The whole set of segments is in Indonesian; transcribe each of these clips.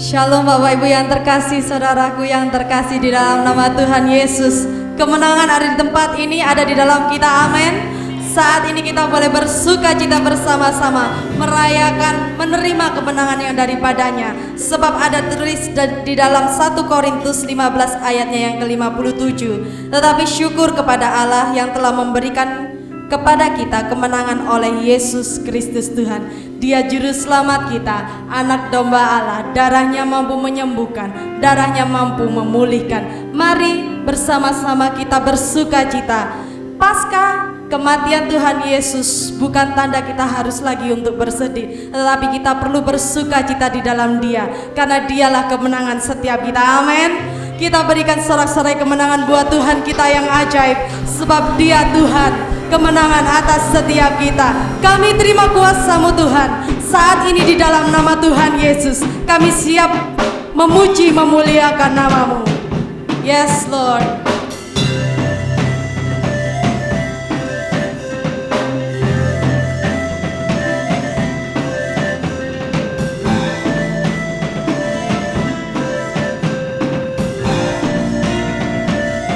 Shalom Bapak Ibu yang terkasih, saudaraku yang terkasih di dalam nama Tuhan Yesus. Kemenangan ada di tempat ini, ada di dalam kita, amin. Saat ini kita boleh bersuka cita bersama-sama, merayakan, menerima kemenangan yang daripadanya. Sebab ada tulis di dalam 1 Korintus 15 ayatnya yang ke-57. Tetapi syukur kepada Allah yang telah memberikan kepada kita kemenangan oleh Yesus Kristus Tuhan. Dia juru selamat kita, anak domba Allah. Darahnya mampu menyembuhkan, darahnya mampu memulihkan. Mari bersama-sama kita bersuka cita. Pasca kematian Tuhan Yesus bukan tanda kita harus lagi untuk bersedih, tetapi kita perlu bersuka cita di dalam Dia, karena Dialah kemenangan setiap kita, amin. Kita berikan sorak-sorai kemenangan buat Tuhan kita yang ajaib, sebab Dia Tuhan, kemenangan atas setiap kita. Kami terima kuasa-Mu Tuhan. Saat ini di dalam nama Tuhan Yesus, kami siap memuji, memuliakan nama-Mu. Yes Lord.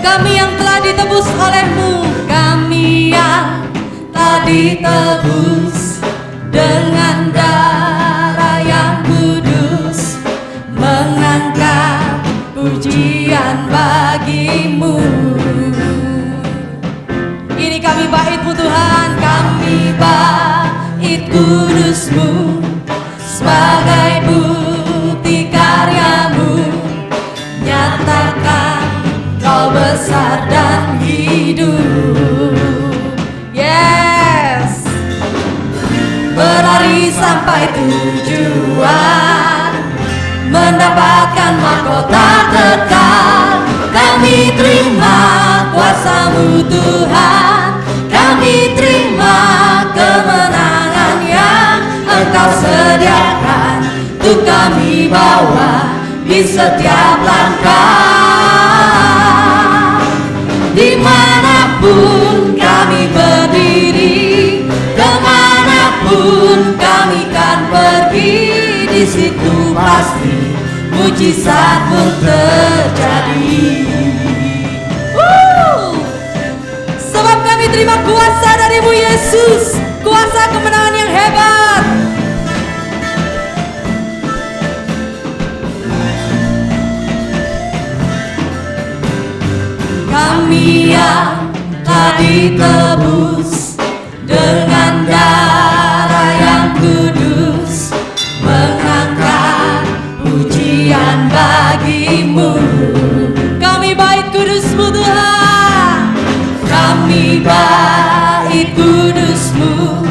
Kami yang telah ditebus oleh-Mu, kami yang telah ditebus dengan darah yang kudus, mengangkat pujian bagi-Mu. Ini kami bait-Mu Tuhan, kami bait kudus-Mu, sebagai bukti karya-Mu, nyatakan Kau besar dan hidup. Yes. Berlari sampai tujuan, mendapatkan mahkota kekal. Kami terima kuasa-Mu Tuhan, kami terima kemenangan yang Engkau sediakan untuk kami bawa di setiap langkah. Dimanapun kami berdiri, kemanapun kami kan pergi, di situ pasti mujizat pun terjadi. Sebab kami terima kuasa dari-Mu Yesus, kuasa kemenangan yang hebat. Kami yang telah ditebus dengan darah yang kudus, mengangkat pujian bagi-Mu. Kami bait kudus-Mu Tuhan, kami bait kudus-Mu.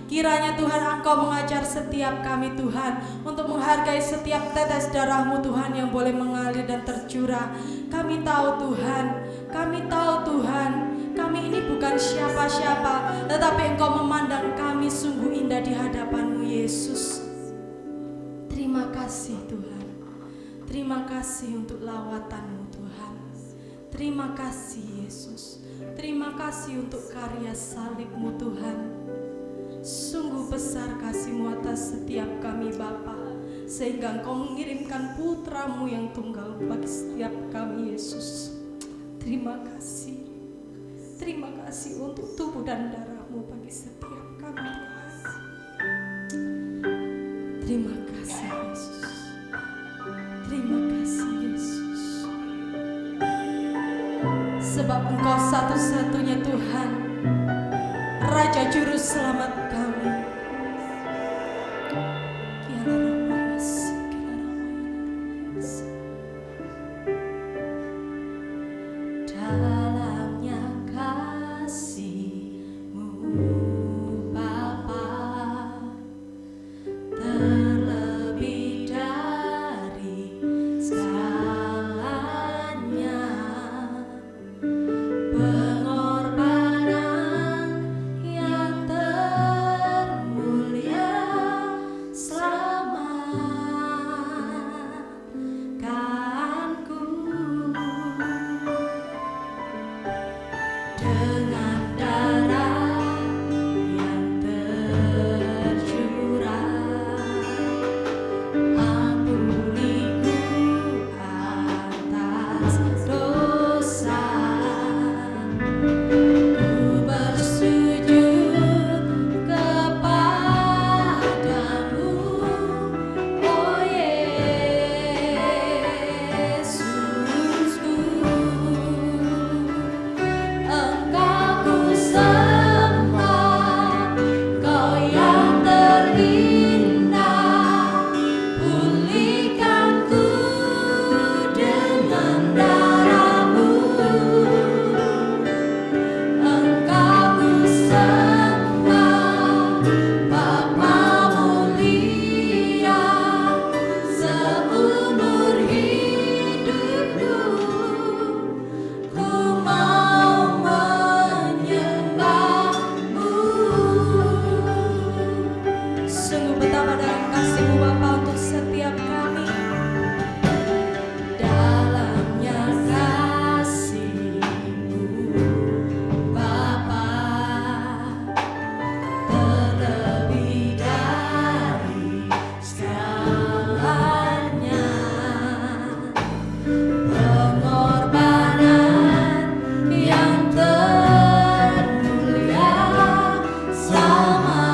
Kiranya Tuhan Engkau mengajar setiap kami Tuhan untuk menghargai setiap tetes darah-Mu Tuhan yang boleh mengalir dan tercurah. Kami tahu Tuhan, kami ini bukan siapa-siapa, tetapi Engkau memandang kami sungguh indah di hadapan-Mu Yesus. Terima kasih Tuhan, terima kasih untuk lawatan-Mu Tuhan. Terima kasih Yesus, terima kasih untuk karya salib-Mu Tuhan. Sungguh besar kasih-Mu atas setiap kami Bapa, sehingga Engkau mengirimkan putra-Mu yang tunggal bagi setiap kami Yesus. Terima kasih untuk tubuh dan darah-Mu bagi setiap kami Tuhan. Terima kasih Yesus, terima kasih Yesus, sebab Engkau satu-satunya Tuhan, Raja Juru Selamat kami. Dalamnya kasih-Mu Bapa, terlebih dari segalanya, pengorbanan yang termulia selamatkanku. Dengan darah yang tercurah, ampuniku atas dosa. Ku bersujud kepadamu, oh Yesusku. Engkau ku sembah, Kau yang terindah, pulihkanku dengan darah-Mu. Engkau ku sembah, Bapa mulia, seumur hidupku ku mau menyembah-Mu. Sungguh betapa dalam kasih-Mu Bapa untuk setiap kami. Dalamnya kasih-Mu Bapa, terlebih dari segalanya, pengorbanan yang termulia selamatkanku.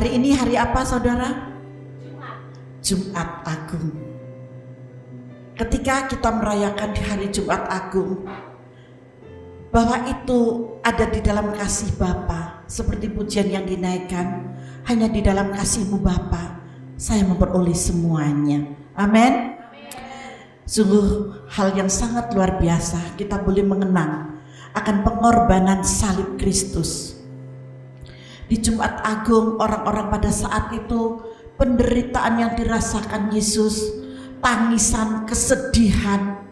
Hari ini hari apa saudara? Jumat Agung. Ketika kita merayakan di hari Jumat Agung, bahwa itu ada di dalam kasih Bapa, seperti pujian yang dinaikkan, hanya di dalam kasih-Mu Bapa saya memperoleh semuanya. Amin. Sungguh hal yang sangat luar biasa, kita boleh mengenang akan pengorbanan salib Kristus. Di Jumat Agung, orang-orang pada saat itu, penderitaan yang dirasakan Yesus, tangisan, kesedihan,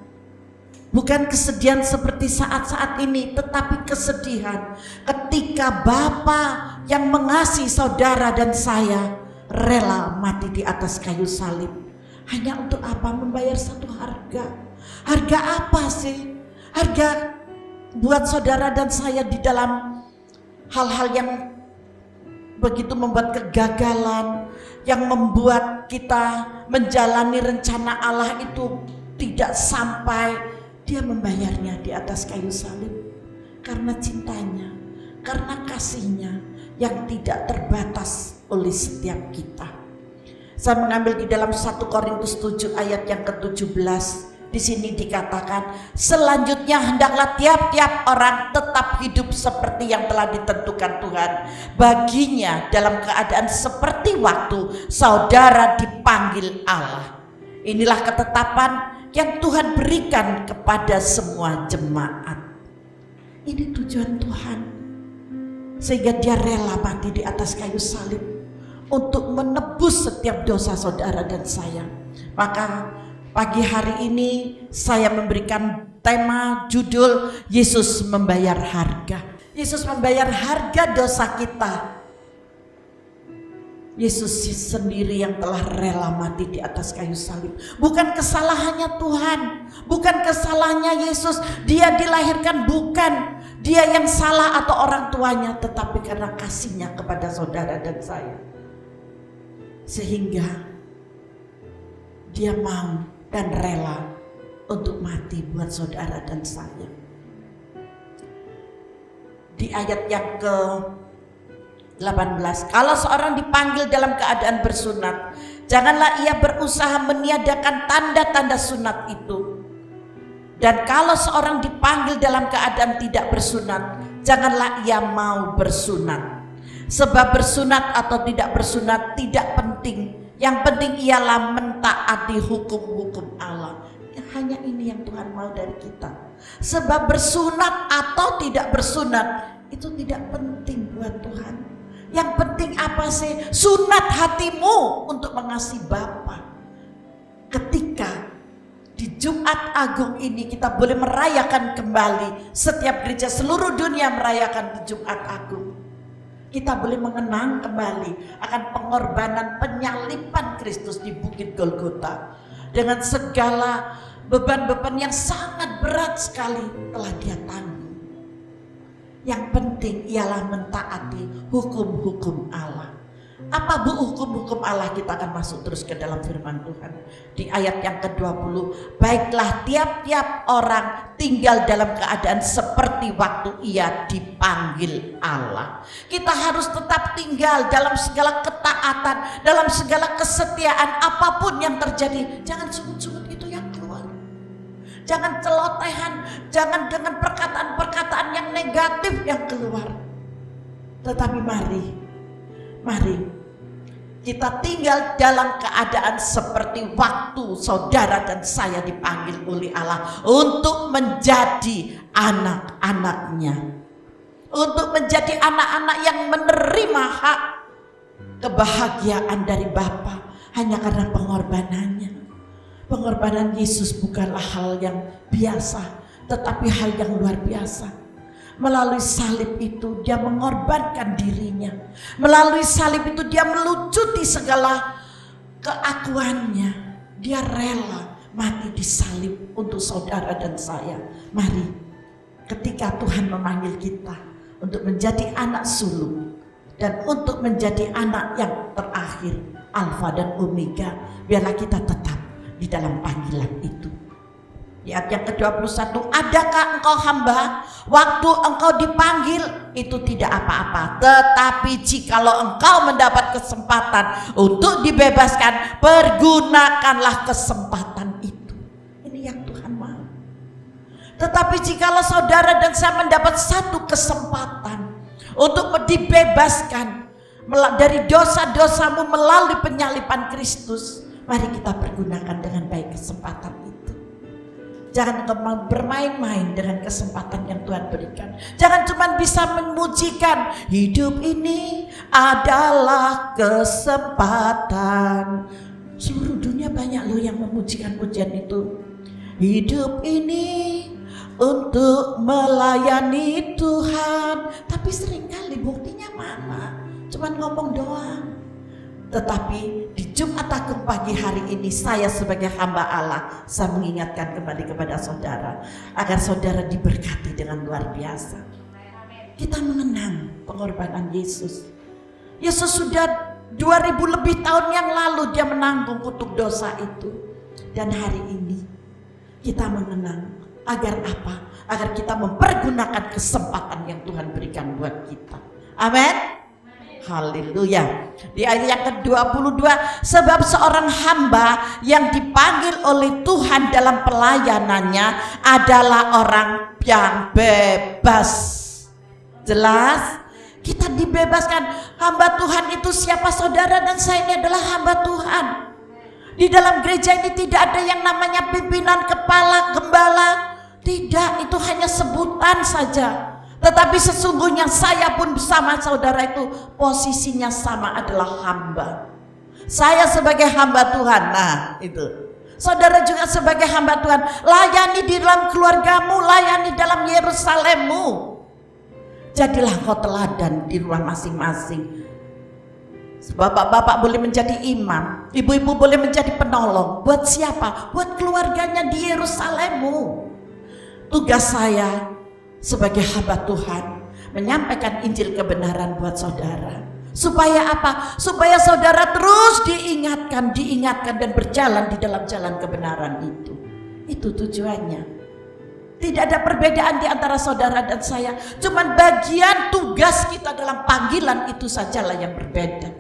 bukan kesedihan seperti saat-saat ini, tetapi kesedihan ketika Bapa yang mengasihi saudara dan saya rela mati di atas kayu salib. Hanya untuk apa? Membayar satu harga. Harga apa sih? Harga buat saudara dan saya di dalam hal-hal yang begitu membuat kegagalan, yang membuat kita menjalani rencana Allah itu tidak sampai. Dia membayarnya di atas kayu salib karena cintanya, karena kasihnya yang tidak terbatas oleh setiap kita. Saya mengambil di dalam 1 Korintus 7 ayat yang ke-17. Di sini dikatakan, selanjutnya hendaklah tiap-tiap orang tetap hidup seperti yang telah ditentukan Tuhan baginya dalam keadaan seperti waktu saudara dipanggil Allah. Inilah ketetapan yang Tuhan berikan kepada semua jemaat. Ini tujuan Tuhan, sehingga Dia rela mati di atas kayu salib untuk menebus setiap dosa saudara dan saya. Maka pagi hari ini saya memberikan tema judul Yesus membayar harga. Yesus membayar harga dosa kita. Yesus sendiri yang telah rela mati di atas kayu salib. Bukan kesalahannya Tuhan, bukan kesalahannya Yesus. Dia dilahirkan bukan dia yang salah atau orang tuanya, tetapi karena kasihnya kepada saudara dan saya, sehingga Dia mau dan rela untuk mati buat saudara dan saya. Di ayat yang ke-18, kalau seorang dipanggil dalam keadaan bersunat, janganlah ia berusaha meniadakan tanda-tanda sunat itu. Dan kalau seorang dipanggil dalam keadaan tidak bersunat, janganlah ia mau bersunat. Sebab bersunat atau tidak bersunat tidak penting. Yang penting ialah mentaati hukum-hukum Allah. Hanya ini yang Tuhan mau dari kita. Sebab bersunat atau tidak bersunat itu tidak penting buat Tuhan. Yang penting apa sih? Sunat hatimu untuk mengasihi Bapa. Ketika di Jumat Agung ini kita boleh merayakan kembali, setiap gereja seluruh dunia merayakan di Jumat Agung, kita boleh mengenang kembali akan pengorbanan penyaliban Kristus di Bukit Golgota. Dengan segala beban-beban yang sangat berat sekali telah Dia tanggung. Yang penting ialah mentaati hukum-hukum Allah. Apa hukum-hukum Allah? Kita akan masuk terus ke dalam firman Tuhan. Di ayat yang ke-20, baiklah tiap-tiap orang tinggal dalam keadaan seperti waktu ia dipanggil Allah. Kita harus tetap tinggal dalam segala ketaatan, dalam segala kesetiaan apapun yang terjadi. Jangan sungut-sungut itu yang keluar. Jangan celotehan, jangan dengan perkataan-perkataan yang negatif yang keluar. Tetapi mari kita tinggal dalam keadaan seperti waktu saudara dan saya dipanggil oleh Allah untuk menjadi anak-anaknya, untuk menjadi anak-anak yang menerima hak kebahagiaan dari Bapa hanya karena pengorbanannya. Pengorbanan Yesus bukanlah hal yang biasa, tetapi hal yang luar biasa. Melalui salib itu Dia mengorbankan dirinya. Melalui salib itu Dia melucuti segala keakuannya. Dia rela mati di salib untuk saudara dan saya. Mari, ketika Tuhan memanggil kita untuk menjadi anak sulung dan untuk menjadi anak yang terakhir, Alfa dan Omega, biarlah kita tetap di dalam panggilan itu. Di ayat yang ke-21, adakah engkau hamba waktu engkau dipanggil itu tidak apa-apa, tetapi jikalau engkau mendapat kesempatan untuk dibebaskan, pergunakanlah kesempatan itu. Ini yang Tuhan mau. Tetapi jikalau saudara dan saya mendapat satu kesempatan untuk dibebaskan dari dosa-dosamu melalui penyalipan Kristus, mari kita pergunakan dengan baik kesempatan itu. Jangan bermain-main dengan kesempatan yang Tuhan berikan. Jangan cuma bisa memujikan, hidup ini adalah kesempatan. Seluruh dunia banyak loh yang memujikan pujian itu. Hidup ini untuk melayani Tuhan. Tapi seringkali buktinya mana? Cuma ngomong doang. Tetapi di Jumat Agung pagi hari ini, saya sebagai hamba Allah, saya mengingatkan kembali kepada saudara agar saudara diberkati dengan luar biasa. Kita mengenang pengorbanan Yesus. Yesus sudah 2000 lebih tahun yang lalu dia menanggung kutuk dosa itu. Dan hari ini kita mengenang agar apa? Agar kita mempergunakan kesempatan yang Tuhan berikan buat kita. Amin. Haleluya. Di ayat yang ke-22, sebab seorang hamba yang dipanggil oleh Tuhan dalam pelayanannya adalah orang yang bebas. Jelas? Kita dibebaskan. Hamba Tuhan itu siapa? Saudara dan saya ini adalah hamba Tuhan. Di dalam gereja ini tidak ada yang namanya pimpinan, kepala, gembala. Tidak, itu hanya sebutan saja. Tetapi sesungguhnya saya pun bersama saudara itu posisinya sama, adalah hamba. Saya sebagai hamba Tuhan, nah itu. Saudara juga sebagai hamba Tuhan, layani di dalam keluargamu, layani dalam Yerusalemmu. Jadilah kau teladan di rumah masing-masing. Bapak-bapak boleh menjadi imam, ibu-ibu boleh menjadi penolong. Buat siapa? Buat keluarganya di Yerusalemmu. Tugas saya sebagai hamba Tuhan menyampaikan Injil kebenaran buat saudara. Supaya apa? Supaya saudara terus diingatkan dan berjalan di dalam jalan kebenaran itu. Itu tujuannya. Tidak ada perbedaan di antara saudara dan saya. Cuman bagian tugas kita dalam panggilan itu sajalah yang berbeda.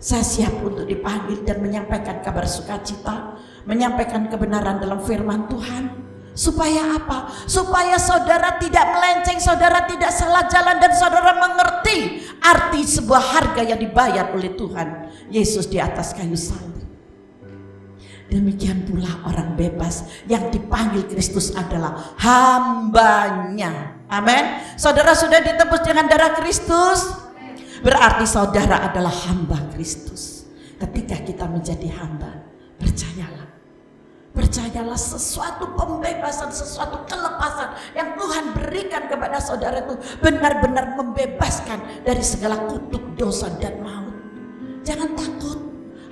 Saya siap untuk dipanggil dan menyampaikan kabar sukacita, menyampaikan kebenaran dalam firman Tuhan. Supaya apa? Supaya saudara tidak melenceng, saudara tidak salah jalan, dan saudara mengerti arti sebuah harga yang dibayar oleh Tuhan Yesus di atas kayu salib. Demikian pula orang bebas yang dipanggil Kristus adalah hambanya. Amin. Saudara sudah ditebus dengan darah Kristus, berarti saudara adalah hamba Kristus. Ketika kita menjadi hamba, percayalah sesuatu pembebasan, sesuatu kelepasan yang Tuhan berikan kepada saudara itu benar-benar membebaskan dari segala kutuk dosa dan maut. Jangan takut.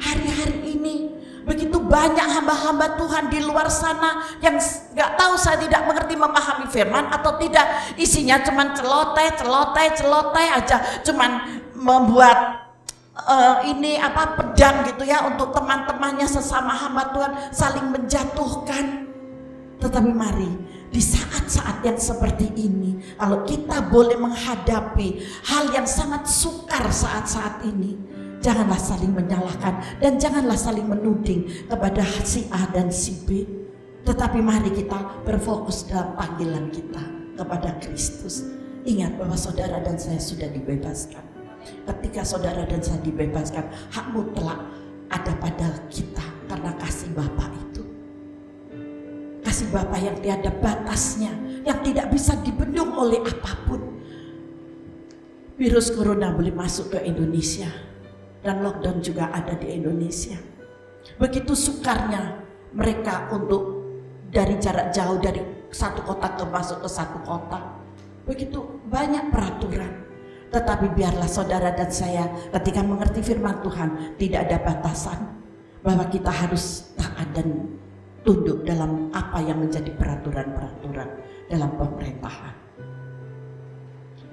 Hari-hari ini begitu banyak hamba-hamba Tuhan di luar sana yang gak tahu, saya tidak mengerti memahami firman atau tidak. Isinya cuman celoteh aja, cuman membuat pedang gitu ya untuk teman-temannya sesama hamba Tuhan, saling menjatuhkan. Tetapi mari di saat-saat yang seperti ini, kalau kita boleh menghadapi hal yang sangat sukar saat-saat ini, janganlah saling menyalahkan dan janganlah saling menuding kepada si A dan si B. Tetapi mari kita berfokus dalam panggilan kita kepada Kristus. Ingat bahwa saudara dan saya sudah dibebaskan. Ketika saudara dan saya dibebaskan, hak mutlak ada pada kita karena kasih Bapa itu. Kasih Bapa yang tiada batasnya, yang tidak bisa dibendung oleh apapun. Virus corona boleh masuk ke Indonesia dan lockdown juga ada di Indonesia. Begitu sukarnya mereka untuk dari jarak jauh, dari satu kota ke masuk ke satu kota. Begitu banyak peraturan. Tetapi biarlah saudara dan saya ketika mengerti firman Tuhan, tidak ada batasan bahwa kita harus taat dan tunduk dalam apa yang menjadi peraturan-peraturan dalam pemerintahan.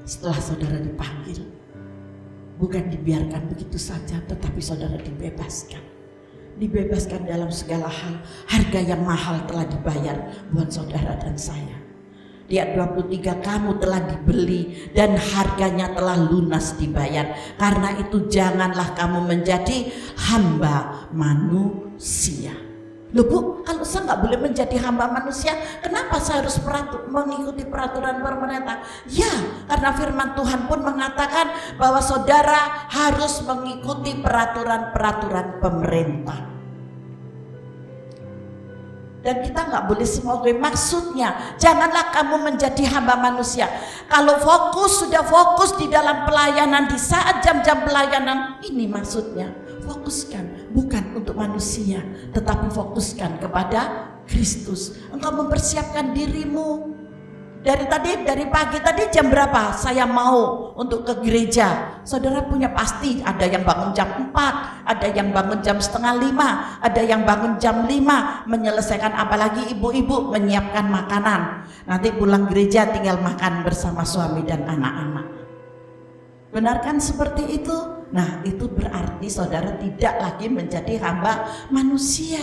Setelah saudara dipanggil, bukan dibiarkan begitu saja, tetapi saudara dibebaskan. dibebaskan dalam segala hal. Harga yang mahal telah dibayar buat saudara dan saya. Di ayat 23, kamu telah dibeli dan harganya telah lunas dibayar. Karena itu janganlah kamu menjadi hamba manusia. Loh Bu, kalau saya nggak boleh menjadi hamba manusia, kenapa saya harus mengikuti peraturan pemerintah? Ya, karena firman Tuhan pun mengatakan bahwa saudara harus mengikuti peraturan-peraturan pemerintah. Dan kita nggak boleh semua maksudnya janganlah kamu menjadi hamba manusia. Kalau sudah fokus di dalam pelayanan, di saat jam-jam pelayanan, ini maksudnya fokuskan bukan untuk manusia, tetapi fokuskan kepada Kristus. Engkau mempersiapkan dirimu dari pagi tadi jam berapa saya mau untuk ke gereja. Saudara punya pasti, ada yang bangun jam 4, ada yang bangun jam 4:30, ada yang bangun jam 5 menyelesaikan, apalagi ibu-ibu menyiapkan makanan. Nanti pulang gereja tinggal makan bersama suami dan anak-anak. Benar kan seperti itu? Nah, itu berarti saudara tidak lagi menjadi hamba manusia,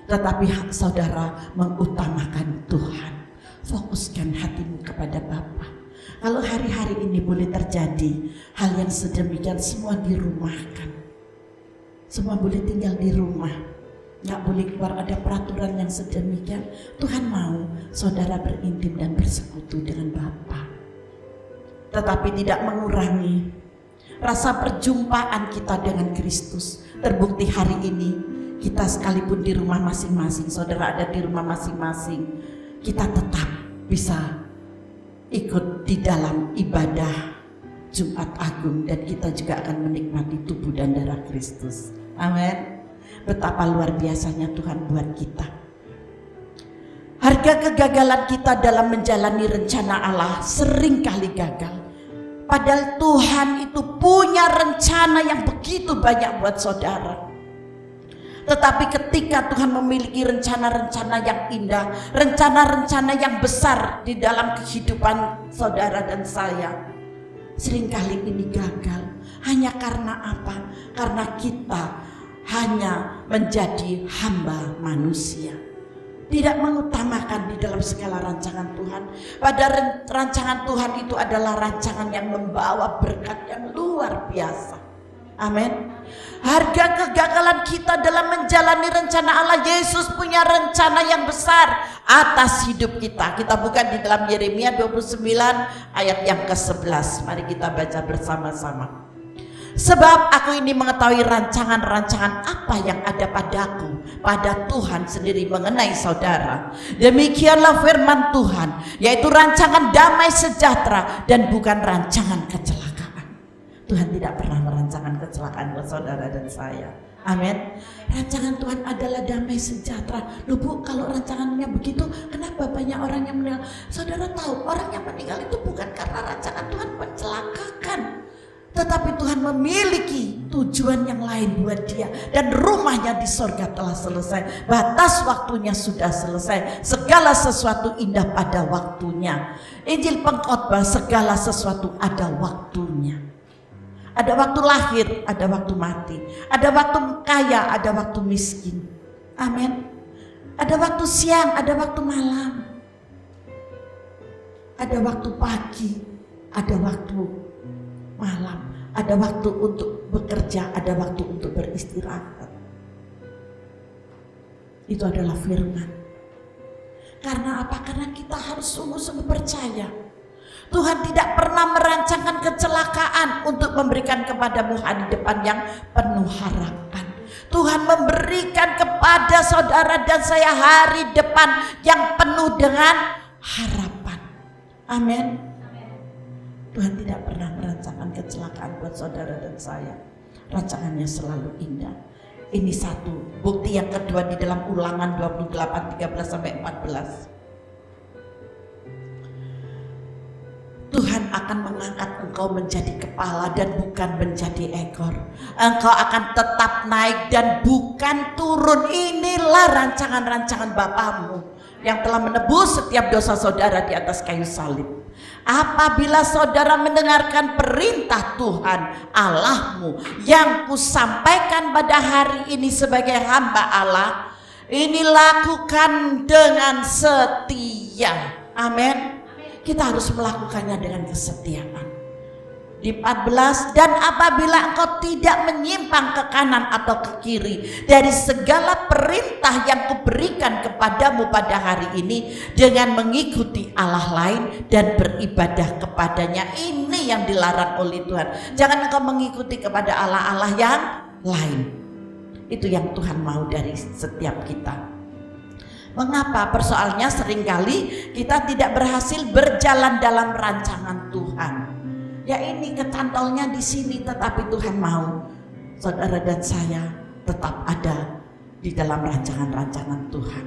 tetapi saudara mengutamakan Tuhan. Fokuskan hatimu kepada Bapa. Kalau hari-hari ini boleh terjadi hal yang sedemikian, semua dirumahkan, semua boleh tinggal di rumah, nggak boleh keluar, ada peraturan yang sedemikian. Tuhan mau saudara berintim dan bersekutu dengan Bapa, tetapi tidak mengurangi rasa perjumpaan kita dengan Kristus. Terbukti hari ini kita sekalipun di rumah masing-masing, saudara ada di rumah masing-masing, kita tetap bisa ikut di dalam ibadah Jumat Agung, dan kita juga akan menikmati tubuh dan darah Kristus. Amin. Betapa luar biasanya Tuhan buat kita. Harga kegagalan kita dalam menjalani rencana Allah sering kali gagal. Padahal Tuhan itu punya rencana yang begitu banyak buat saudara. Tetapi ketika Tuhan memiliki rencana-rencana yang indah, rencana-rencana yang besar di dalam kehidupan saudara dan saya, seringkali ini gagal. Hanya karena apa? Karena kita hanya menjadi hamba manusia, tidak mengutamakan di dalam segala rancangan Tuhan. Pada rancangan Tuhan itu adalah rancangan yang membawa berkat yang luar biasa. Amin. Harga kegagalan kita dalam menjalani rencana Allah, Yesus punya rencana yang besar atas hidup kita. Kita buka di dalam Yeremia 29 ayat yang ke-11. Mari kita baca bersama-sama. Sebab aku ini mengetahui rancangan-rancangan apa yang ada padaku, pada Tuhan sendiri mengenai saudara. Demikianlah firman Tuhan, yaitu rancangan damai sejahtera dan bukan rancangan kecelakaan. Tuhan tidak pernah merancangkan kecelakaan buat saudara dan saya. Amin. Rancangan Tuhan adalah damai sejahtera. Loh Bu, kalau rancangannya begitu, kenapa banyak orang yang meninggal? Saudara tahu, orang yang meninggal itu bukan karena rancangan Tuhan mencelakakan, tetapi Tuhan memiliki tujuan yang lain buat dia. Dan rumahnya di sorga telah selesai, batas waktunya sudah selesai. Segala sesuatu indah pada waktunya. Injil Pengkhotbah, segala sesuatu ada waktunya. Ada waktu lahir, ada waktu mati, ada waktu kaya, ada waktu miskin. Amin. Ada waktu siang, ada waktu malam, ada waktu pagi, ada waktu malam, ada waktu untuk bekerja, ada waktu untuk beristirahat. Itu adalah firman. Karena apa? Karena kita harus sungguh-sungguh percaya Tuhan tidak pernah merancangkan kecelakaan untuk memberikan kepadamu hari depan yang penuh harapan. Tuhan memberikan kepada saudara dan saya hari depan yang penuh dengan harapan. Amin. Tuhan tidak pernah merancangkan kecelakaan buat saudara dan saya. Rancangannya selalu indah. Ini satu. Bukti yang kedua di dalam Ulangan 28 13-14. Tuhan akan mengangkat engkau menjadi kepala dan bukan menjadi ekor. Engkau akan tetap naik dan bukan turun. Inilah rancangan-rancangan Bapamu yang telah menebus setiap dosa saudara di atas kayu salib. Apabila saudara mendengarkan perintah Tuhan Allahmu yang kusampaikan pada hari ini sebagai hamba Allah, ini lakukan dengan setia. Amin. Kita harus melakukannya dengan kesetiaan. Di 14, dan apabila engkau tidak menyimpang ke kanan atau ke kiri dari segala perintah yang kuberikan kepadamu pada hari ini dengan mengikuti Allah lain dan beribadah kepadanya. Ini yang dilarang oleh Tuhan. Jangan engkau mengikuti kepada Allah-Allah yang lain. Itu yang Tuhan mau dari setiap kita. Mengapa? Persoalannya seringkali kita tidak berhasil berjalan dalam rancangan Tuhan. Ya ini kecantolnya di sini, tetapi Tuhan mau saudara dan saya tetap ada di dalam rancangan-rancangan Tuhan.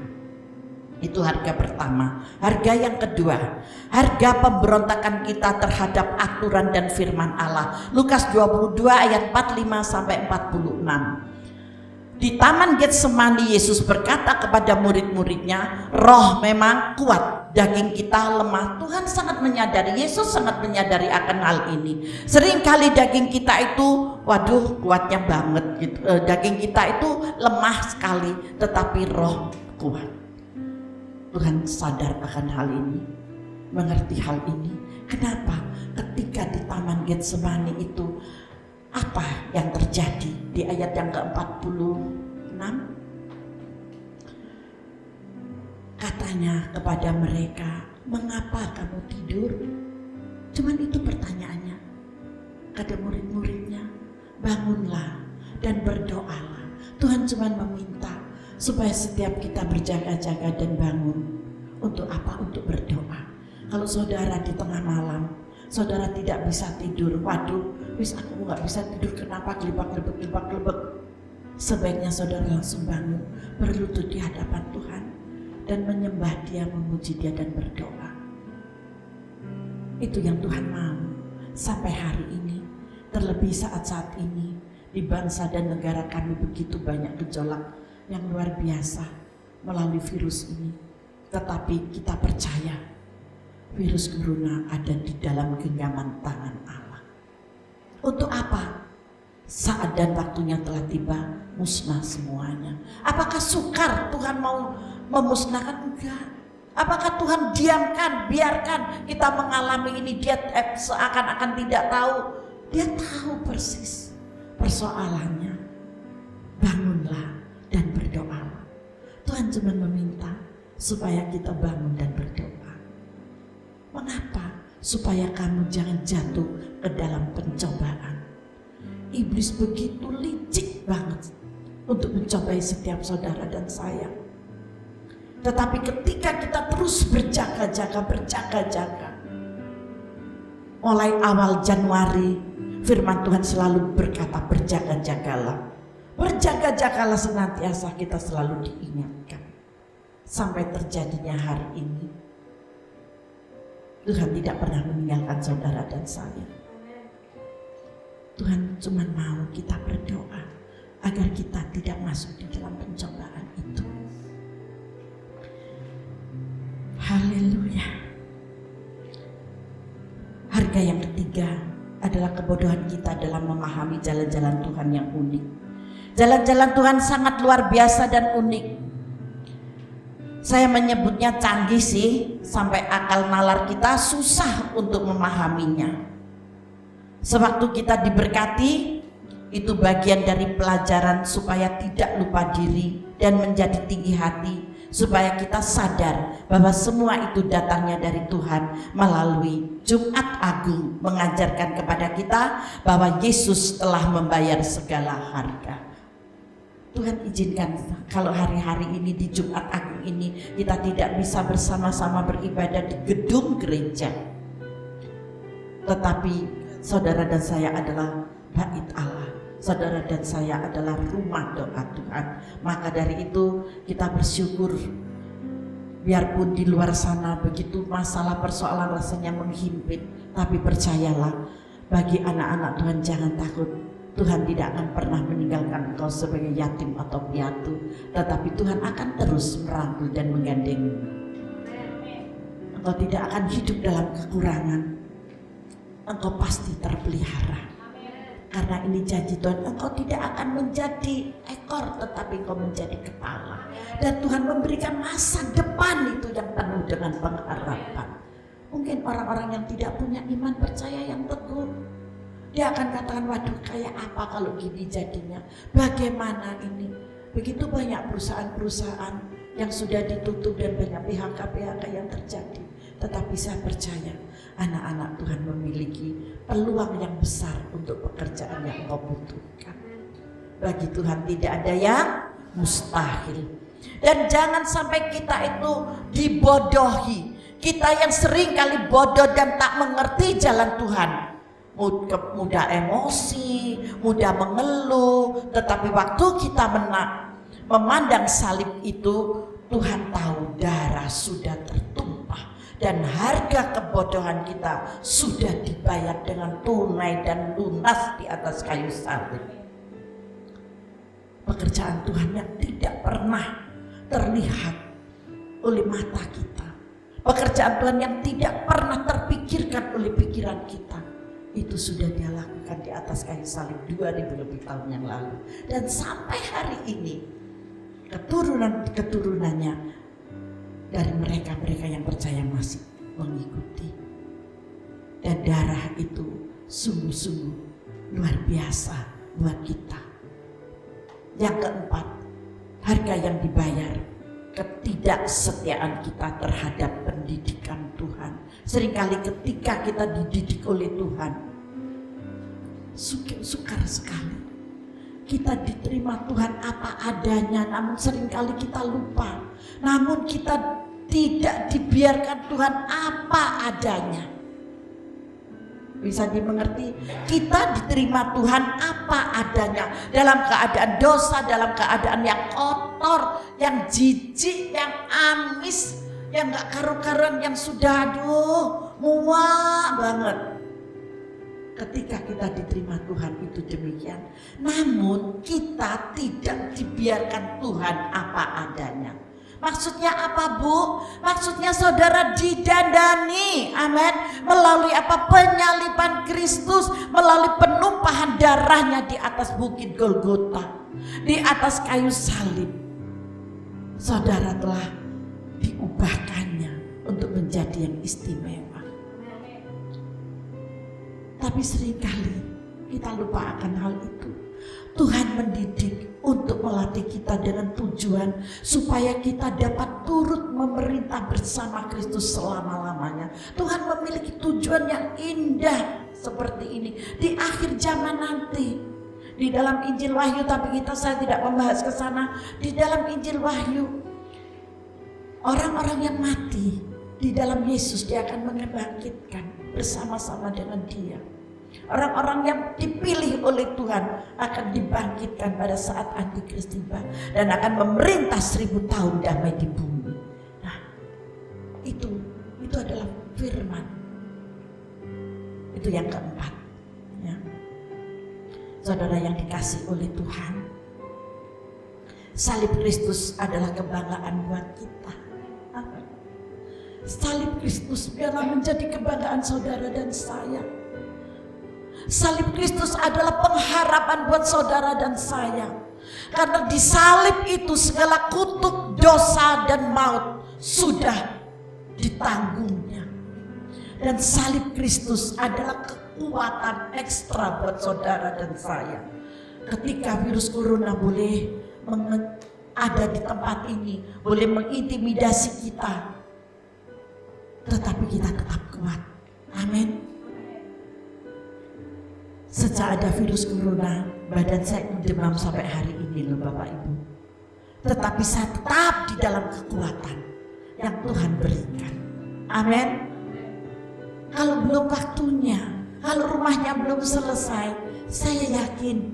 Itu harga pertama. Harga yang kedua, harga pemberontakan kita terhadap aturan dan firman Allah. Lukas 22 ayat 45 sampai 46. Di Taman Getsemani Yesus berkata kepada murid-muridnya, roh memang kuat, daging kita lemah. Tuhan sangat menyadari, Yesus sangat menyadari akan hal ini. Seringkali daging kita itu, waduh kuatnya banget gitu. Daging kita itu lemah sekali, tetapi roh kuat. Tuhan sadar akan hal ini, mengerti hal ini. Kenapa? Ketika di Taman Getsemani itu, apa yang terjadi di ayat yang ke-46? Katanya kepada mereka, mengapa kamu tidur? Cuman itu pertanyaannya. Kata murid-muridnya, bangunlah dan berdoalah. Tuhan cuma meminta supaya setiap kita berjaga-jaga dan bangun. Untuk apa? Untuk berdoa. Kalau saudara di tengah malam, saudara tidak bisa tidur, waduh, wis aku nggak bisa tidur, kenapa gelibak-gelibek. Sebaiknya saudara langsung bangun, berlutut di hadapan Tuhan dan menyembah Dia, memuji Dia dan berdoa. Itu yang Tuhan mau sampai hari ini. Terlebih saat-saat ini di bangsa dan negara kami begitu banyak gejolak yang luar biasa melalui virus ini. Tetapi kita percaya virus corona ada di dalam genggaman tangan Allah. Untuk apa? Saat dan waktunya telah tiba, musnah semuanya. Apakah sukar Tuhan mau memusnahkan? Enggak. Apakah Tuhan diamkan, biarkan kita mengalami ini? Dia seakan-akan tidak tahu. Dia tahu persis persoalannya. Bangunlah dan berdoalah. Tuhan cuma meminta supaya kita bangun dan berdoa. Mengapa? Supaya kamu jangan jatuh ke dalam pencobaan. Iblis begitu licik banget untuk mencobai setiap saudara dan saya. Tetapi ketika kita terus berjaga-jaga, mulai awal Januari firman Tuhan selalu berkata berjaga-jagalah. Berjaga-jagalah senantiasa, kita selalu diingatkan. Sampai terjadinya hari ini, Tuhan tidak pernah meninggalkan saudara dan saya. Tuhan cuma mau kita berdoa agar kita tidak masuk di dalam pencobaan itu. Haleluya. Harga yang ketiga adalah kebodohan kita dalam memahami jalan-jalan Tuhan yang unik. Jalan-jalan Tuhan sangat luar biasa dan unik. Saya menyebutnya canggih sih, sampai akal nalar kita susah untuk memahaminya. Sewaktu kita diberkati, itu bagian dari pelajaran supaya tidak lupa diri dan menjadi tinggi hati, supaya kita sadar bahwa semua itu datangnya dari Tuhan melalui Jumat Agung, mengajarkan kepada kita bahwa Yesus telah membayar segala harga. Tuhan izinkan kalau hari-hari ini di Jumat Agung ini kita tidak bisa bersama-sama beribadah di gedung gereja, tetapi saudara dan saya adalah bait Allah, saudara dan saya adalah rumah doa Tuhan. Maka dari itu kita bersyukur, biarpun di luar sana begitu masalah persoalan rasanya menghimpit, tapi percayalah, bagi anak-anak Tuhan jangan takut. Tuhan tidak akan pernah meninggalkan engkau sebagai yatim atau piatu, tetapi Tuhan akan terus merangkul dan menggandengmu. engkau tidak akan hidup dalam kekurangan. Engkau pasti terpelihara. Karena ini janji Tuhan, engkau tidak akan menjadi ekor tetapi engkau menjadi kepala. Dan Tuhan memberikan masa depan itu yang penuh dengan pengharapan. Mungkin orang-orang yang tidak punya iman percaya yang teguh, dia akan katakan, waduh kayak apa kalau gini jadinya, bagaimana ini. Begitu banyak perusahaan-perusahaan yang sudah ditutup dan banyak PHK yang terjadi. Tetapi saya percaya anak-anak Tuhan memiliki peluang yang besar untuk pekerjaan yang engkau butuhkan. Bagi Tuhan tidak ada yang mustahil. Dan jangan sampai kita itu dibodohi. Kita yang sering kali bodoh dan tak mengerti jalan Tuhan, mudah emosi, mudah mengeluh. Tetapi waktu kita memandang salib itu, Tuhan tahu darah sudah tertumpah. Dan harga kebodohan kita sudah dibayar dengan tunai dan lunas di atas kayu salib. Pekerjaan Tuhan yang tidak pernah terlihat oleh mata kita, pekerjaan Tuhan yang tidak pernah terpikirkan oleh pikiran kita, itu sudah Dia lakukan di atas kayu salib 2000 lebih tahun yang lalu. Dan sampai hari ini keturunan-keturunannya dari mereka-mereka yang percaya masih mengikuti. Dan darah itu sungguh-sungguh luar biasa buat kita. Yang keempat, harga yang dibayar, ketidaksetiaan kita terhadap pendidikan Tuhan. Seringkali ketika kita dididik oleh Tuhan, sukar sekali. Kita diterima Tuhan apa adanya, namun seringkali kita lupa. Namun kita tidak dibiarkan Tuhan apa adanya. Bisa dimengerti, kita diterima Tuhan apa adanya. Dalam keadaan dosa, dalam keadaan yang kotor, yang jijik, yang amis, yang gak karu-karuan, yang sudah muak banget. Ketika kita diterima Tuhan itu demikian. Namun kita tidak dibiarkan Tuhan apa adanya. Maksudnya apa, Bu? Maksudnya saudara didandani, amin, melalui apa? Penyaliban Kristus, melalui penumpahan darahnya di atas bukit Golgota, di atas kayu salib. Saudara telah diubahkannya untuk menjadi yang istimewa. Tapi seringkali kita lupa akan hal itu. Tuhan mendidik untuk melatih kita dengan tujuan supaya kita dapat turut memerintah bersama Kristus selama-lamanya. Tuhan memiliki tujuan yang indah seperti ini di akhir zaman nanti. Di dalam Injil Wahyu, tapi saya tidak membahas ke sana. Di dalam Injil Wahyu, orang-orang yang mati di dalam Yesus Dia akan membangkitkan bersama-sama dengan Dia. Orang-orang yang dipilih oleh Tuhan akan dibangkitkan pada saat Antikris tiba dan akan memerintah 1000 tahun damai di bumi. Nah, itu adalah firman. Itu yang keempat. Ya. Saudara yang dikasihi oleh Tuhan, salib Kristus adalah kebanggaan buat kita. Salib Kristus biarlah menjadi kebanggaan saudara dan saya. Salib Kristus adalah pengharapan buat saudara dan saya. Karena di salib itu segala kutuk dosa dan maut sudah ditanggungnya. Dan salib Kristus adalah kekuatan ekstra buat saudara dan saya. Ketika virus corona boleh ada di tempat ini, boleh mengintimidasi kita, tetapi kita tetap kuat. Amin. Sejak ada virus corona, badan saya demam sampai hari ini loh Bapak Ibu. Tetapi saya tetap di dalam kekuatan yang Tuhan berikan. Amin. Kalau belum waktunya, kalau rumahnya belum selesai, saya yakin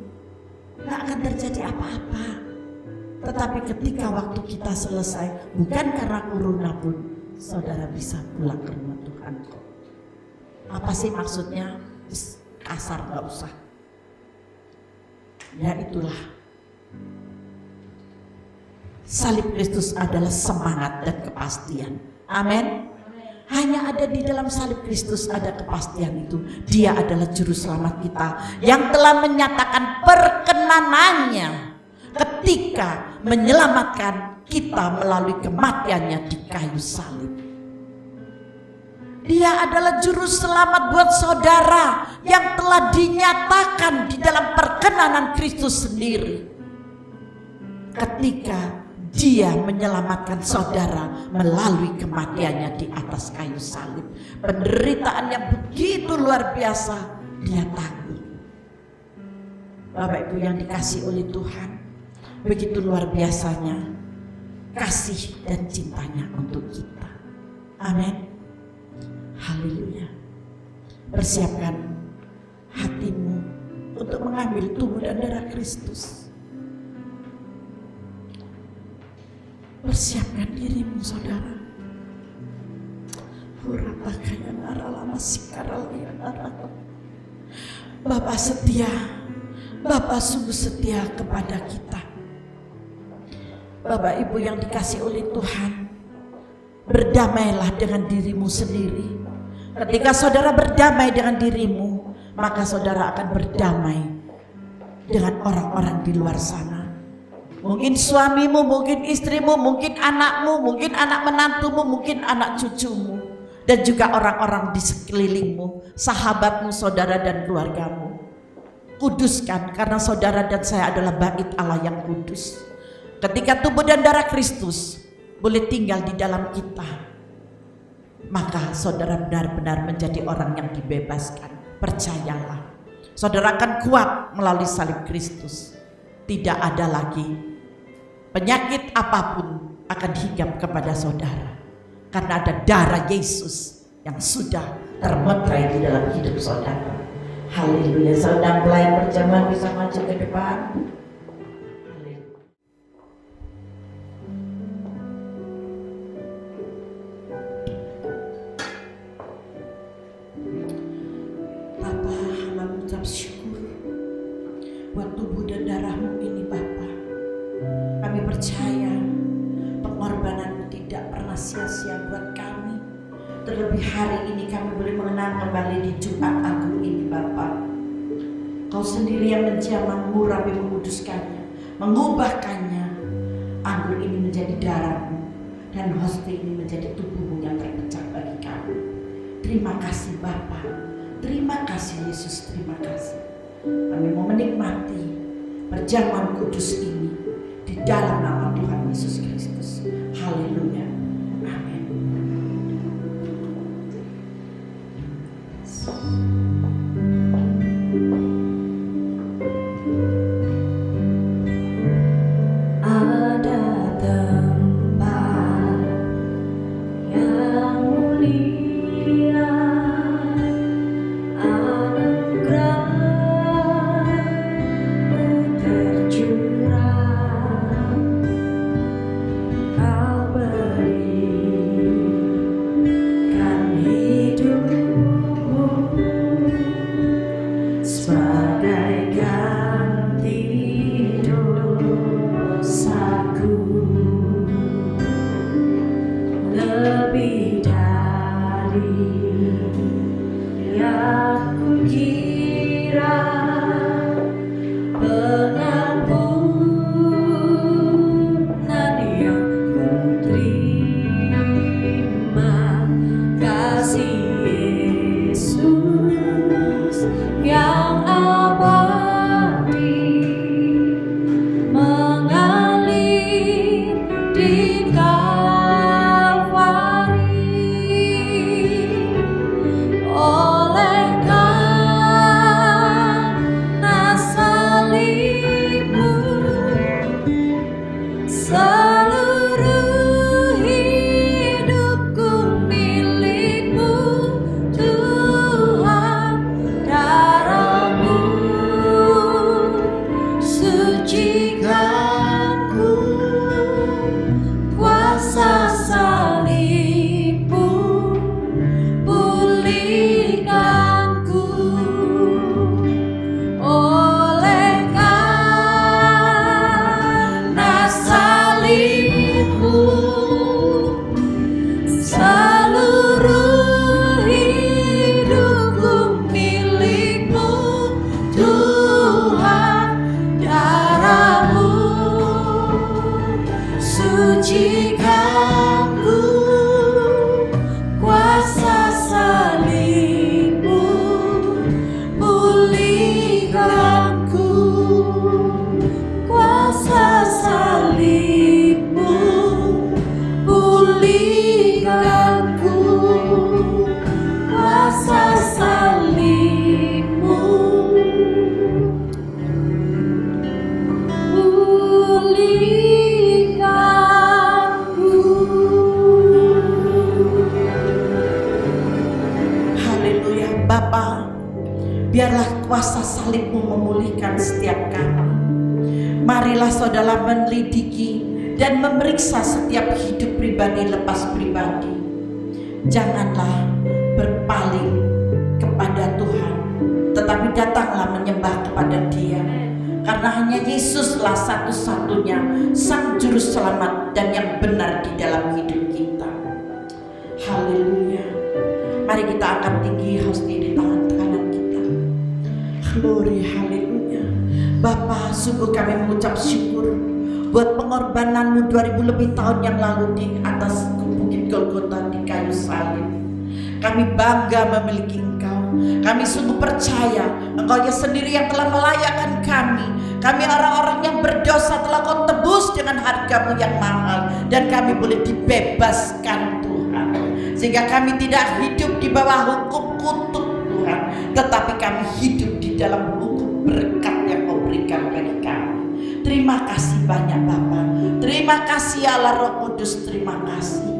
gak akan terjadi apa-apa. Tetapi ketika waktu kita selesai, bukan karena corona pun, saudara bisa pulang ke rumah Tuhan kok. Apa sih maksudnya? Kasar gak usah. Ya itulah. Salib Kristus adalah semangat dan kepastian. Amin. Hanya ada di dalam salib Kristus ada kepastian itu. Dia adalah juru selamat kita yang telah menyatakan perkenanannya ketika menyelamatkan kita melalui kematiannya di kayu salib. Dia adalah juru selamat buat saudara yang telah dinyatakan di dalam perkenanan Kristus sendiri. Ketika Dia menyelamatkan saudara melalui kematiannya di atas kayu salib. Penderitaan yang begitu luar biasa Dia tanggung. Bapak Ibu yang dikasihi oleh Tuhan, begitu luar biasanya kasih dan cintanya untuk kita. Amin. Haleluya. Persiapkan hatimu untuk mengambil tubuh dan darah Kristus. Persiapkan dirimu, saudara. Bapa setia, Bapa sungguh setia kepada kita. Bapak Ibu yang dikasihi oleh Tuhan, berdamailah dengan dirimu sendiri. Ketika saudara berdamai dengan dirimu, maka saudara akan berdamai dengan orang-orang di luar sana. Mungkin suamimu, mungkin istrimu, mungkin anakmu, mungkin anak menantumu, mungkin anak cucumu, dan juga orang-orang di sekelilingmu, sahabatmu, saudara dan keluargamu. Kuduskan, karena saudara dan saya adalah bait Allah yang kudus. Ketika tubuh dan darah Kristus boleh tinggal di dalam kita, maka saudara benar-benar menjadi orang yang dibebaskan. Percayalah, saudara akan kuat melalui salib Kristus. Tidak ada lagi penyakit apapun akan hinggap kepada saudara, karena ada darah Yesus yang sudah termeterai di dalam hidup saudara. Haleluya. Saudara pelayan perjamuan bisa maju ke depan. Bapa, hamba mengucap syukur buat tubuh dan darahmu ini, Bapa. Kami percaya pengorbananmu tidak pernah sia-sia buat kami. Terlebih hari ini kami boleh mengenang kembali di Jumat Agung ini, Bapa. Kau sendiri yang menjamah, mengurapi, menguduskannya, mengubahkannya. Anggur ini menjadi darahmu dan hostia ini menjadi tubuhmu yang terpecah bagi kami. Terima kasih Bapa. Terima kasih Yesus, terima kasih. Kami mau menikmati perjamuan kudus ini di dalam nama Tuhan Yesus Kristus. Haleluya. Amin. Ada tempat yang mulia, anugerah-Mu tercurah. Kau berikan hidupmu sebagai ganti dosaku, lebih dari yang kukira. Pengampunan yang kuterima, kasih Yesus yang abadi mengalir di Kalvari. Oleh karena salib-Mu, seluruh hidupku milik-Mu, Tuhan. Darah-Mu sucikanku, kuasa salib-Mu pulihkanku. Oleh karena salib-Mu, seluruh kami. Marilah saudara meneliti dan memeriksa setiap hidup pribadi lepas pribadi. Janganlah berpaling kepada Tuhan, tetapi datanglah menyembah kepada Dia, karena hanya Yesuslah satu-satunya Sang Juru Selamat dan yang benar di dalam hidup kita. Haleluya. Mari kita angkat tinggi hostia di tangan kanan kita. Glory, haleluya. Bapa, sungguh kami mengucap syukur buat pengorbananmu 2000 lebih tahun yang lalu di atas bukit Golgota di kayu salib. Kami bangga memiliki Engkau. Kami sungguh percaya Engkau yang sendiri yang telah melayakkan kami. Kami orang-orang yang berdosa telah Kau tebus dengan harga-Mu yang mahal, dan kami boleh dibebaskan Tuhan. Sehingga kami tidak hidup di bawah hukum kutuk Tuhan, tetapi kami hidup di dalam hukum berkat yang Kau berikan bagi kami. Terima kasih banyak Bapa. Terima kasih Allah Roh Kudus. Terima kasih.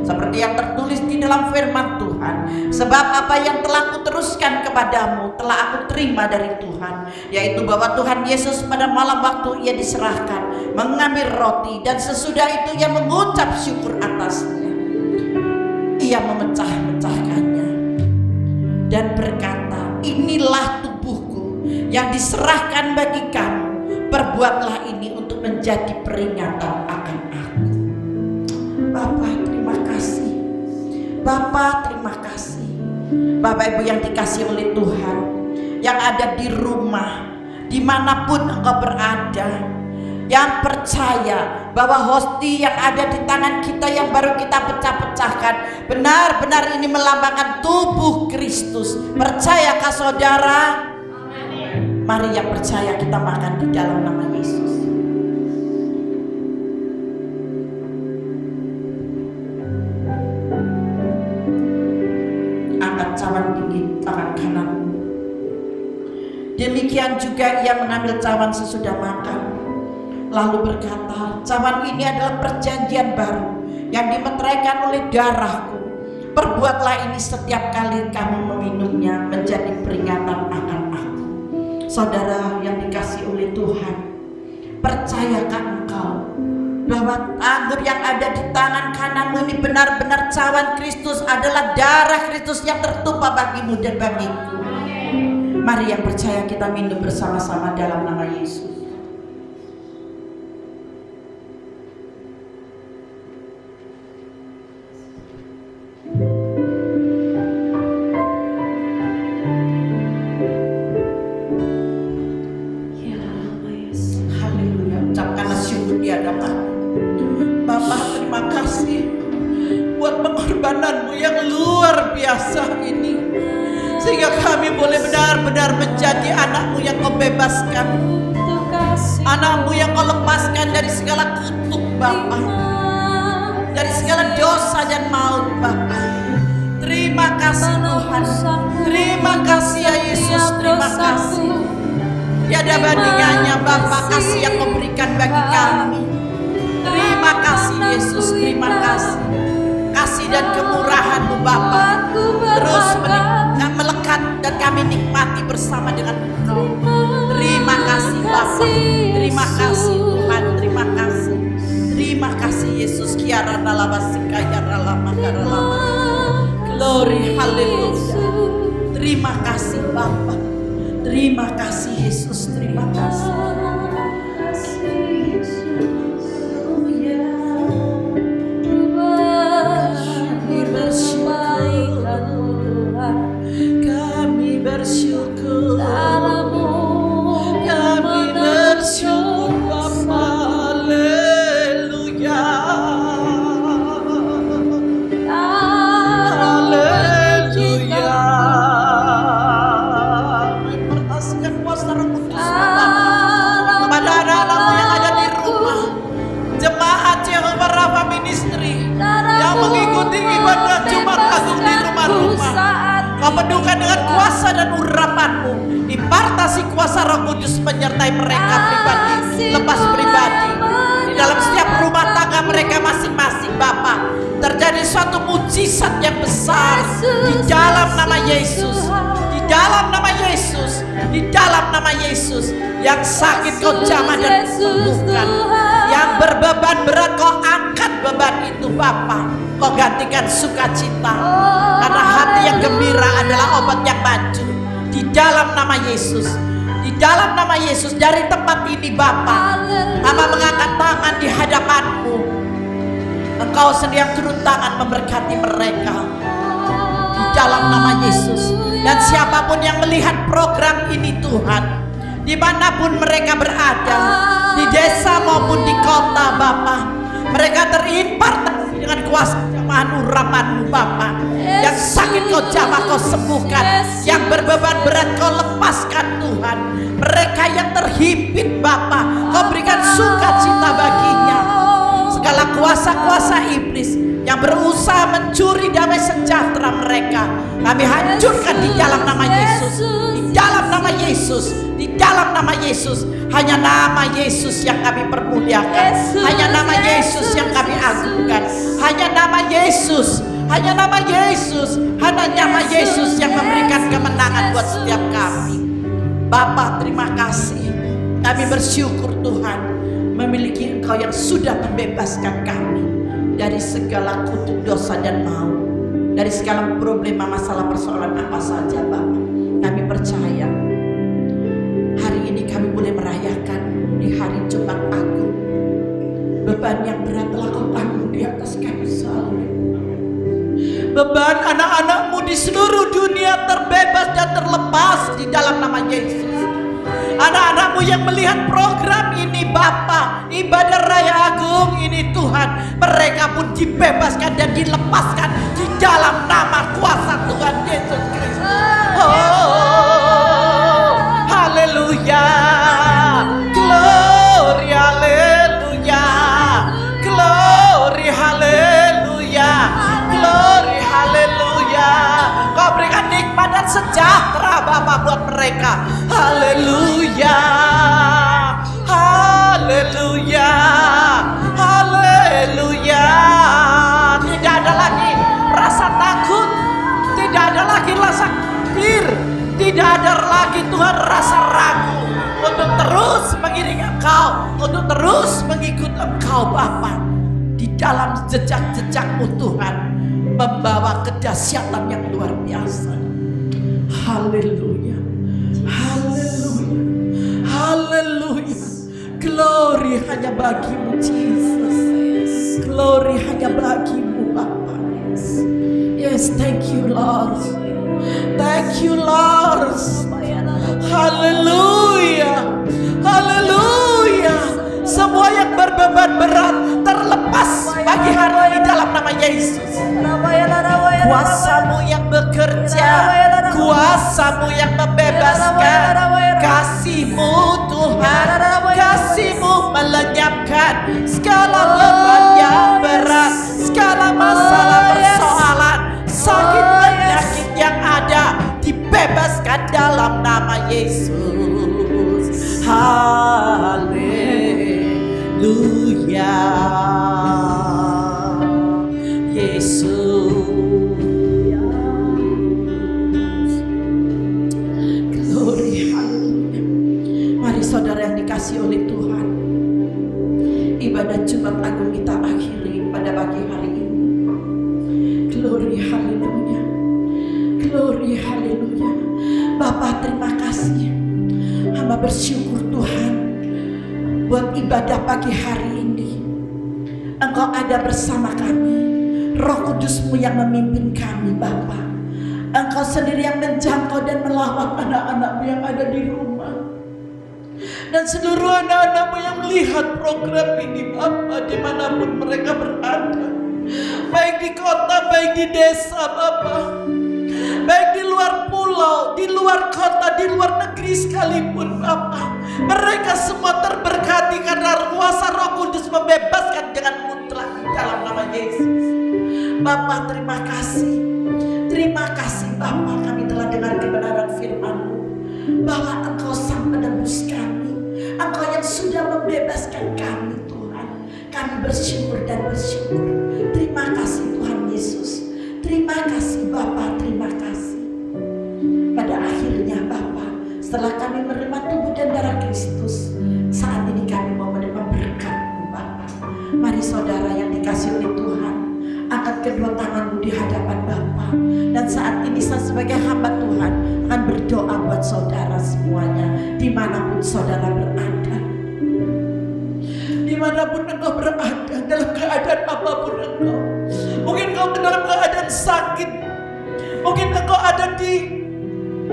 Seperti yang tertulis di dalam firman Tuhan, sebab apa yang telah kuteruskan kepadamu telah aku terima dari Tuhan, yaitu bahwa Tuhan Yesus pada malam waktu Ia diserahkan mengambil roti, dan sesudah itu Ia mengucap syukur atasnya. Ia memecah-mecahkannya dan berkata, inilah tubuhku yang diserahkan bagi kamu, perbuatlah ini untuk menjadi peringatan akan aku. Bapa, terima kasih. Bapa, terima kasih. Bapak Ibu yang dikasihi oleh Tuhan, yang ada di rumah, dimanapun engkau berada, yang percaya bahwa hostia yang ada di tangan kita yang baru kita pecah-pecahkan benar-benar ini melambangkan tubuh Kristus. Percayakah saudara? Mari yang percaya kita makan di dalam nama Yesus. Angkat cawan tinggi tangan kanan. Demikian juga Ia mengambil cawan sesudah makan, lalu berkata, cawan ini adalah perjanjian baru yang dimeteraikan oleh darahku. Perbuatlah ini setiap kali kamu meminumnya menjadi peringatan akan aku. Saudara yang dikasihi oleh Tuhan, percayakah engkau bahwa anggur yang ada di tangan kananmu ini benar-benar cawan Kristus, adalah darah Kristus yang tertumpah bagimu dan bagiku? Mari yang percaya kita minum bersama-sama dalam nama Yesus. Pengorbananmu yang luar biasa ini, sehingga kami boleh benar-benar menjadi anakmu yang kau bebaskan, anakmu yang kau lepaskan dari segala kutuk Bapa, dari segala dosa dan maut Bapa. Terima kasih Tuhan, terima kasih ya Yesus, terima kasih. Tiada bandingannya Bapa kasih yang kau berikan bagi kami. Terima kasih Yesus, terima kasih. Kasih dan kemurahan-Mu Bapa terus melekat dan kami nikmati bersama dengan Engkau. Terima kasih Bapa, terima kasih Tuhan, terima kasih. Terima kasih Yesus. Kiara nalama sikaya ralama karalama. Glory, haleluya. Terima kasih Bapa, terima kasih Yesus, terima kasih. Penuhkan dengan kuasa dan urapan-Mu, impartasi kuasa Roh Kudus menyertai mereka pribadi, lepas pribadi, di dalam setiap rumah tangga mereka masing-masing Bapa. Terjadi suatu mujizat yang besar di dalam nama Yesus, di dalam nama Yesus, di dalam nama Yesus. Yang sakit kau jamah dan sembuhkan, yang berbeban berat kau angkat beban itu Bapa. Kau gantikan sukacita, karena hati yang gembira adalah obat yang maju. Di dalam nama Yesus, di dalam nama Yesus, dari tempat ini Bapa, Hamba mengangkat tangan di hadapan-Mu. Engkau sendiri yang turun tangan memberkati mereka di dalam nama Yesus. Dan siapapun yang melihat program ini Tuhan, dimanapun mereka berada, di desa maupun di kota Bapa, mereka terimpartasi dengan kuasa jamahan urapan-Mu Bapa. Yang sakit kau jamah, kau sembuhkan, yang berbeban berat kau lepaskan Tuhan. Mereka yang terhimpit Bapa, kau berikan sukacita baginya. Segala kuasa-kuasa iblis yang berusaha mencuri damai sejahtera mereka, kami hancurkan di dalam nama Yesus. Di dalam nama Yesus, di dalam nama Yesus. Hanya nama Yesus yang kami permuliakan, hanya nama Yesus yang kami agungkan, hanya nama Yesus, hanya nama Yesus, hanya nama Yesus yang memberikan kemenangan buat setiap kami. Bapa, terima kasih. Kami bersyukur Tuhan memiliki Engkau yang sudah membebaskan kami dari segala kutuk dosa dan maut, dari segala problema, masalah, persoalan apa saja Bapa. Kami percaya hari ini kami boleh merayakan di hari Jumat Agung. Beban yang berat telah Kau tanggung di atas kayu salib. Beban anak-anak-Mu di seluruh dunia terbebas dan terlepas di dalam nama Yesus. Anak-anak-Mu yang melihat program ini Bapa, ibadah Raya Agung ini Tuhan, mereka pun dibebaskan dan dilepaskan di dalam nama kuasa Tuhan Yesus Kristus. Oh, haleluya, glory, haleluya, glory, haleluya, glory, haleluya. Kau berikan nikmat dan sejahtera Bapa buat mereka. Haleluya, haleluya, haleluya. Tidak ada lagi rasa takut, tidak ada lagi rasa khawatir, tidak ada lagi Tuhan rasa ragu untuk terus mengiringi Engkau, untuk terus mengikut Engkau Bapa. Di dalam jejak-jejak-Mu Tuhan, membawa kedahsyatan yang luar biasa. Haleluya, haleluya, haleluya. Glory hanya bagi-Mu Jesus, glory hanya bagi-Mu Bapa. Yes, thank you Lord, thank you Lord. Haleluya, haleluya. Semua yang berbeban berat terlepas pagi hari ini dalam nama Yesus. Kuasa-Mu yang bekerja, kuasa-Mu yang membebaskan, kasih-Mu Tuhan, kasih-Mu melenyapkan segala beban yang berat, segala masalah persoalan, sakit penyakit yang ada dibebaskan dalam nama Yesus. Haleluya, Yesus. Glory, haleluya. Mari saudara yang dikasihi oleh Tuhan, ibadah Jumat Agung kita akhiri pada pagi hari ini. Glory, haleluya, glory, haleluya. Bapa, terima kasih. Hamba bersyukur Tuhan buat ibadah pagi hari ini. Engkau ada bersama kami. Roh Kudus-Mu yang memimpin kami Bapa. Engkau sendiri yang menjangkau dan melawat anak-anak-Mu yang ada di rumah, dan seluruh anak-anak-Mu yang melihat program ini Bapa, dimanapun mereka berada, baik di kota, baik di desa Bapa, baik di luar pulau, di luar kota, di luar negeri sekalipun Bapa. Mereka semua terberkati karena kuasa Roh Kudus membebaskan dengan mutlak di dalam nama Yesus. Bapa, terima kasih. Terima kasih Bapa, kami telah dengar kebenaran firman-Mu bahwa Engkau sang penebus kami, Engkau yang sudah membebaskan kami Tuhan. Kami bersyukur dan bersyukur. Terima kasih Tuhan Yesus. Terima kasih Bapa, terima kasih. Pada akhir Setelah kami menerima tubuh dan darah Kristus, saat ini kami mau menerima berkat-Mu Bapa. Mari saudara yang dikasihi oleh Tuhan, angkat kedua tanganmu di hadapan Bapa. Dan saat ini saya sebagai hamba Tuhan akan berdoa buat saudara semuanya, dimanapun saudara berada. Dimanapun engkau berada, dalam keadaan apapun engkau. Mungkin engkau dalam keadaan sakit, mungkin engkau ada di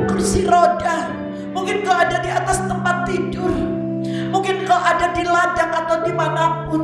kursi roda, mungkin engkau ada di atas tempat tidur, mungkin engkau ada di ladang atau dimanapun.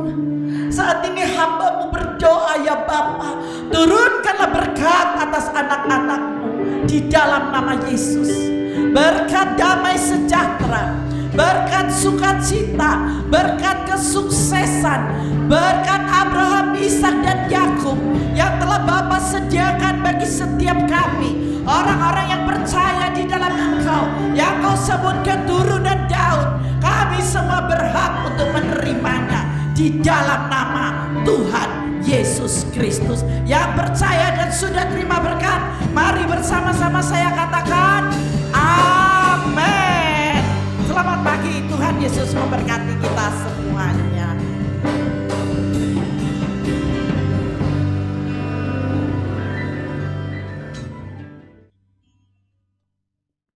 Saat ini hamba-Mu berdoa, ya Bapa, turunkanlah berkat atas anak-anak-Mu di dalam nama Yesus. Berkat damai sejahtera, berkat sukacita, berkat kesuksesan, berkat Abraham, Ishak dan Yakub yang telah Bapa sediakan bagi setiap kami, orang-orang yang percaya di dalam Engkau, yang Kau sebutkan turunan Daud. Kami semua berhak untuk menerimanya di dalam nama Tuhan Yesus Kristus. Yang percaya dan sudah terima berkat, mari bersama-sama saya katakan amin. Selamat pagi, Tuhan Yesus memberkati kita semuanya.